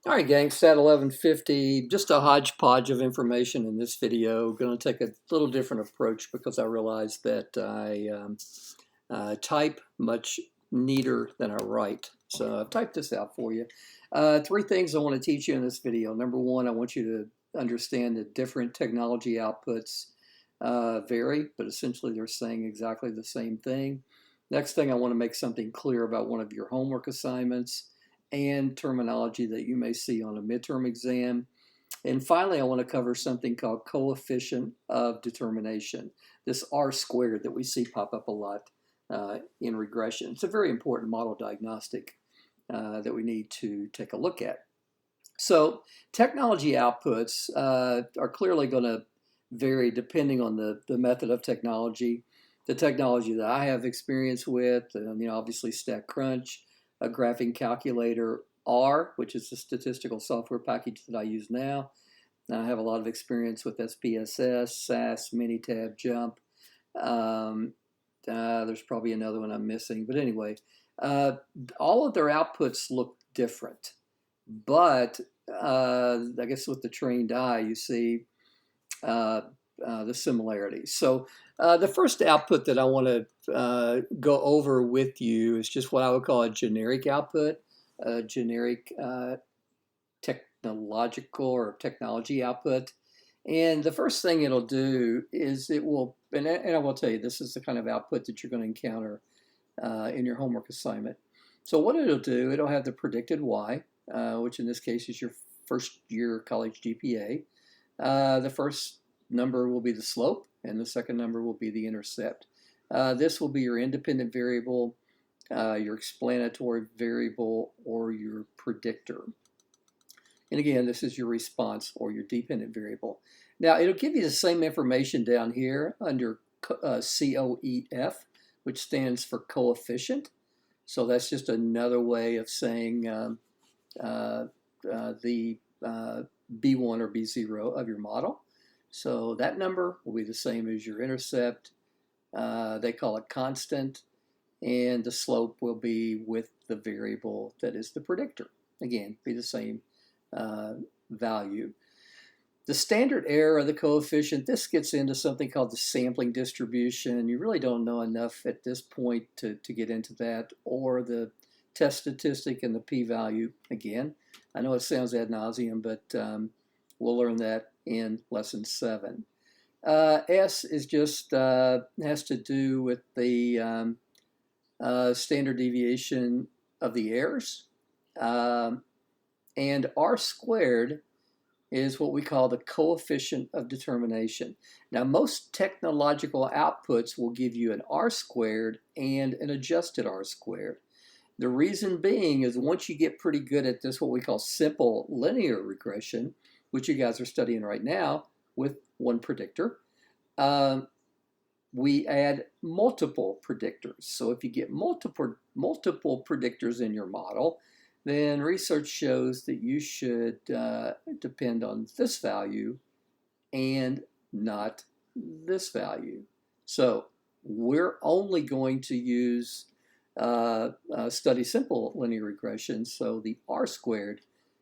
All right, gang, STAT1850, just a hodgepodge of information in this video. Going to take a little different approach because I realized that I type much neater than I write. So I've typed this out for you. Three things I want to teach you in this video. Number one, I want you to understand that different technology outputs vary, but essentially they're saying exactly the same thing. Next thing, I want to make something clear about one of your homework assignments and terminology that you may see on a midterm exam. And finally, I want to cover something called coefficient of determination, this R squared that we see pop up a lot in regression. It's a very important model diagnostic that we need to take a look at. So technology outputs are clearly going to vary depending on the method of technology. The technology that I have experience with, obviously StatCrunch, a graphing calculator, R, which is the statistical software package that I use now. I have a lot of experience with SPSS, SAS, Minitab, Jump. There's probably another one I'm missing, but anyway, all of their outputs look different. But I guess with the trained eye, you see the similarities. So the first output that I want to go over with you is just what I would call a generic output, a generic technological or technology output. And the first thing it'll do is it will, and I will tell you, this is the kind of output that you're going to encounter in your homework assignment. So what it'll do, it'll have the predicted Y, which in this case is your first year college GPA. The first number will be the slope, and the second number will be the intercept. This will be your independent variable, your explanatory variable, or your predictor. And again, this is your response or your dependent variable. Now, it'll give you the same information down here under COEF, which stands for coefficient. So that's just another way of saying the B1 or B0 of your model. So that number will be the same as your intercept. They call it constant, and the slope will be with the variable that is the predictor. Again, be the same value. The standard error of the coefficient, this gets into something called the sampling distribution. You really don't know enough at this point to get into that, or the test statistic and the p-value. Again, I know it sounds ad nauseum, but we'll learn that in lesson 7. S is just has to do with the standard deviation of the errors. And R squared is what we call the coefficient of determination. Now, most technological outputs will give you an R squared and an adjusted R squared. The reason being is once you get pretty good at this, what we call simple linear regression, which you guys are studying right now with one predictor, we add multiple predictors. So if you get multiple predictors in your model, then research shows that you should depend on this value and not this value. So we're only going to use study simple linear regression, so the R squared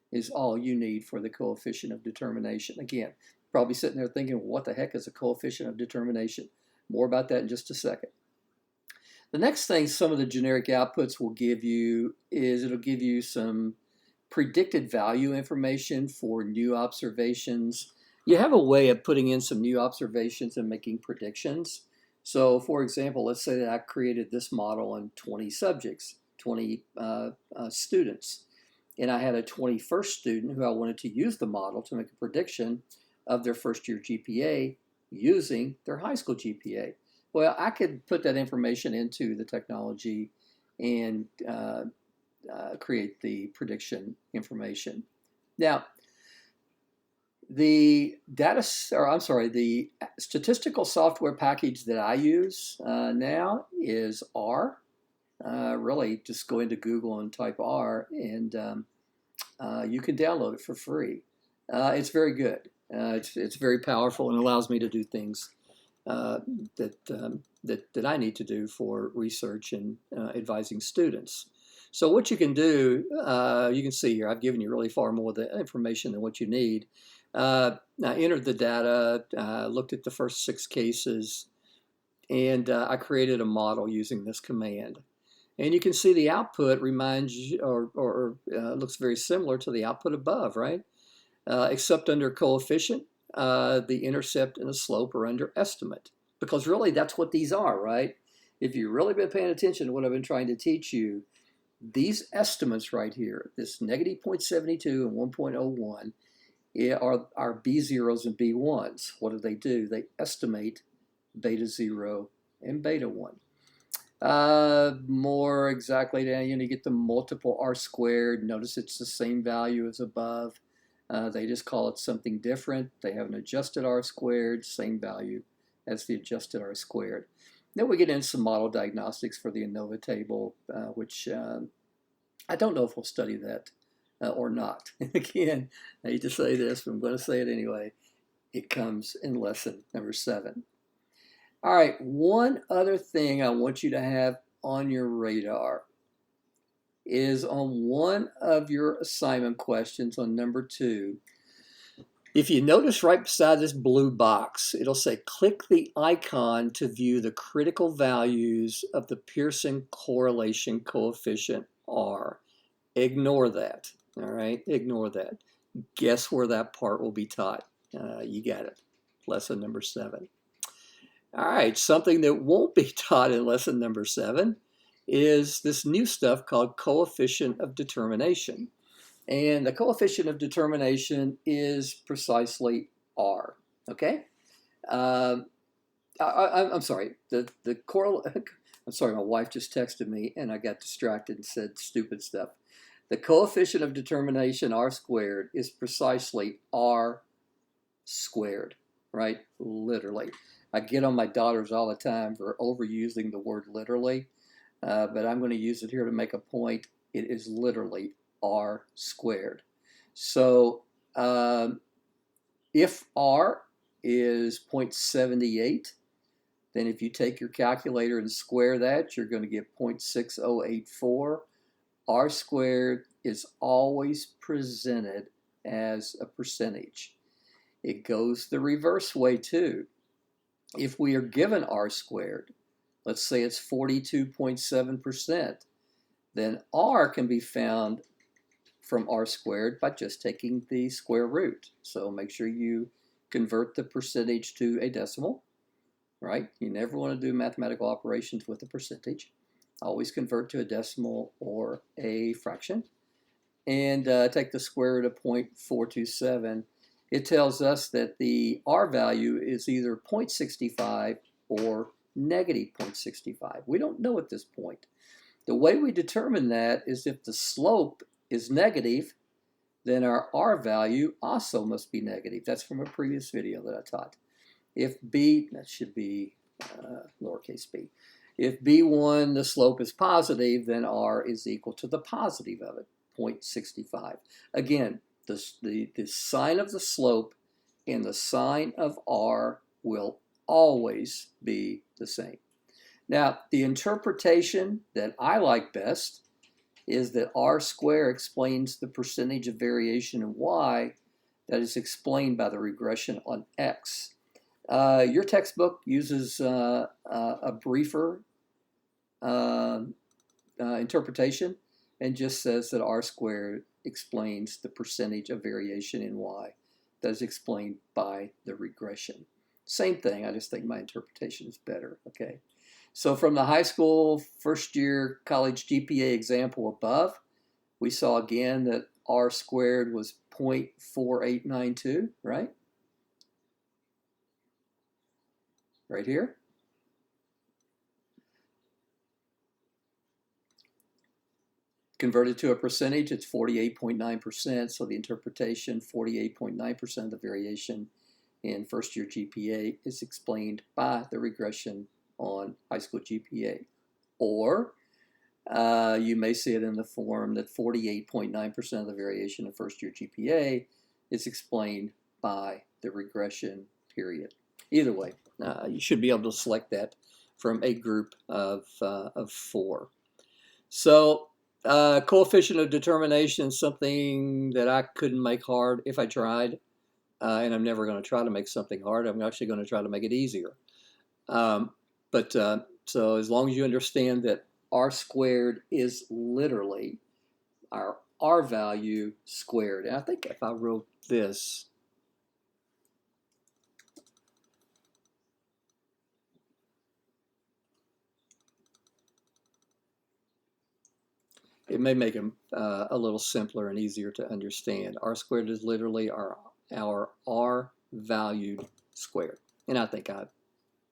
is all you need for the coefficient of determination. Again, probably sitting there thinking, what the heck is a coefficient of determination? More about that in just a second. The next thing some of the generic outputs will give you is it'll give you some predicted value information for new observations. You have a way of putting in some new observations and making predictions. So for example, let's say that I created this model on 20 subjects, 20 students. And I had a 21st student who I wanted to use the model to make a prediction of their first year GPA using their high school GPA. Well, I could put that information into the technology and create the prediction information. Now, the the statistical software package that I use now is R. Really, just go into Google and type R, and you can download it for free. It's very good. It's very powerful and allows me to do things that I need to do for research and advising students. So what you can do, you can see here, I've given you really far more of the information than what you need. I entered the data, looked at the first 6 cases, and I created a model using this command. And you can see the output reminds you, or looks very similar to the output above, right? Except under coefficient, the intercept and the slope are under estimate. Because really, that's what these are, right? If you've really been paying attention to what I've been trying to teach you, these estimates right here, this negative 0.72 and 1.01, are B0s and B1s. What do? They estimate beta 0 and beta 1. More exactly, you get the multiple R squared. Notice it's the same value as above. They just call it something different. They have an adjusted R squared, same value as the adjusted R squared. Then we get into some model diagnostics for the ANOVA table, which I don't know if we'll study that or not. Again, I hate to say this, but I'm going to say it anyway. It comes in lesson number 7. All right, one other thing I want you to have on your radar is on one of your assignment questions on number 2. If you notice right beside this blue box, it'll say click the icon to view the critical values of the Pearson correlation coefficient R. Ignore that, all right? Ignore that. Guess where that part will be taught? You got it, lesson number 7. All right, something that won't be taught in lesson number 7 is this new stuff called coefficient of determination. And the coefficient of determination is precisely R, okay? I'm sorry, I'm sorry, my wife just texted me and I got distracted and said stupid stuff. The coefficient of determination, R squared, is precisely R squared, right? Literally. I get on my daughters all the time for overusing the word literally, but I'm going to use it here to make a point. It is literally R squared. So if R is 0.78, then if you take your calculator and square that, you're going to get 0.6084. R squared is always presented as a percentage. It goes the reverse way too. If we are given R squared, let's say it's 42.7%, then R can be found from R squared by just taking the square root. So make sure you convert the percentage to a decimal, right? You never want to do mathematical operations with a percentage. Always convert to a decimal or a fraction. And take the square root of 0.427. It tells us that the R value is either 0.65 or negative 0.65. We don't know at this point. The way we determine that is if the slope is negative, then our R value also must be negative. That's from a previous video that I taught. If B, that should be lowercase b. If B1, the slope is positive, then R is equal to the positive of it, 0.65. Again, the sign of the slope and the sign of R will always be the same. Now, the interpretation that I like best is that R squared explains the percentage of variation in Y that is explained by the regression on X. Your textbook uses a briefer interpretation and just says that R squared explains the percentage of variation in Y that is explained by the regression. Same thing, I just think my interpretation is better, okay? So from the high school first year college GPA example above, we saw again that R squared was 0.4892, right? Right here. Converted to a percentage, it's 48.9%, so the interpretation, 48.9% of the variation in first year GPA is explained by the regression on high school GPA. Or you may see it in the form that 48.9% of the variation in first year GPA is explained by the regression period. Either way, you should be able to select that from a group of 4. So Coefficient of determination is something that I couldn't make hard if I tried, and I'm never going to try to make something hard. I'm actually going to try to make it easier. But so as long as you understand that r squared is literally our r value squared. And I think if I wrote this, it may make them a little simpler and easier to understand. R squared is literally our R valued squared. And I think I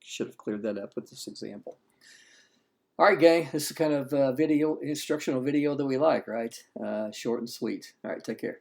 should have cleared that up with this example. All right, gang, this is the kind of instructional video that we like, right? Short and sweet. All right, take care.